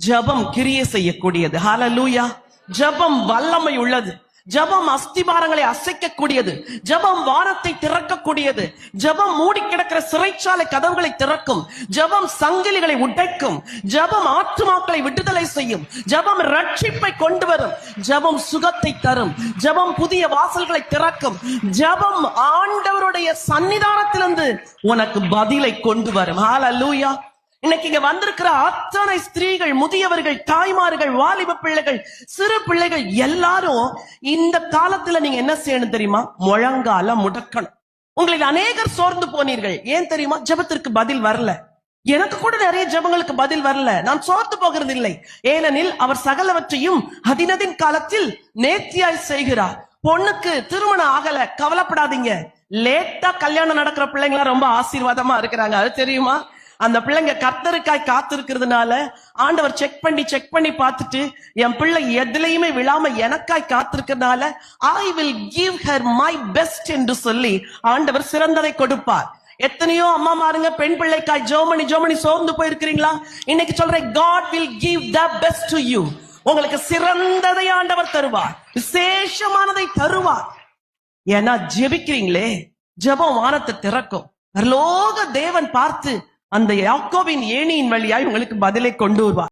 ஜெபம் கிரியை செய்யக்கூடியது. ஹல்லேலூயா. ஜெபம் வல்லமை உள்ளது. ஜெபம் அஸ்திபாரங்களை அசைக்கக்கூடியது. ஜெபம் வானத்தை திறக்கக்கூடியது. ஜெபம் மூடி கிடக்கிற சிறைச்சாலை கதவுகளை திறக்கும். ஜெபம் சங்கிலிகளை உடைக்கும். ஜெபம் ஆத்துமாக்களை விடுதலை செய்யும். ஜெபம் ரட்சிப்பை கொண்டு வரும். ஜெபம் சுகத்தை தரும். ஜெபம் புதிய வாசல்களை திறக்கும். ஜெபம் ஆண்டவருடைய சன்னிதானத்திலிருந்து உனக்கு பதிலை கொண்டு வரும். ஹல்லேலூயா. இன்னைக்கு இங்க வந்திருக்கிற அத்தனை ஸ்திரீகள், முதியவர்கள், தாய்மார்கள், வாலிப பிள்ளைகள், சிறு பிள்ளைகள் எல்லாரும் இந்த காலத்துல நீங்க என்ன செய்யணும் தெரியுமா? முழங்கால முடக்கணும். உங்களில் அநேகர் சோர்ந்து போனீர்கள். ஏன் தெரியுமா? ஜெபத்திற்கு பதில் வரல. எனக்கு கூட நிறைய ஜெபங்களுக்கு பதில் வரல. நான் சோர்ந்து போகிறது இல்லை. ஏனெனில் அவர் சகலவற்றையும் அதினதின் காலத்தில் நேர்த்தியாய் செய்கிறார். பொண்ணுக்கு திருமணம் ஆகல, கவலைப்படாதீங்க. லேட்டா கல்யாணம் நடக்கிற பிள்ளைங்களா ரொம்ப ஆசீர்வாதமா இருக்கிறாங்க. அது தெரியுமா? அந்த பிள்ளைங்க கர்த்தருக்காய் காத்திருக்கிறதுனால ஆண்டவர் செக் பண்ணி பார்த்துட்டு என் பிள்ளை எதுலையுமே விழாம எனக்காய் காத்திருக்கிறதுனால I will give her my best என்று சொல்லி ஆண்டவர் சிறந்ததை கொடுப்பார். எத்தனையோ அம்மா மாருங்க பெண் பிள்ளைக்காய் ஜோமணி சோர்ந்து போயிருக்கிறீங்களா? இன்னைக்கு சொல்றேன், God will give the best to you. உங்களுக்கு சிறந்ததை ஆண்டவர் தருவார். விசேஷமானதை தருவார். ஏன்னா ஜெபிக்கிறீங்களே, ஜெபம் வானத்தை திறக்கும். பரலோக தேவன் பார்த்து அந்த யாக்கோபின் ஏணியின் வழியாய் உங்களுக்கு பதிலை கொண்டு வருவார்.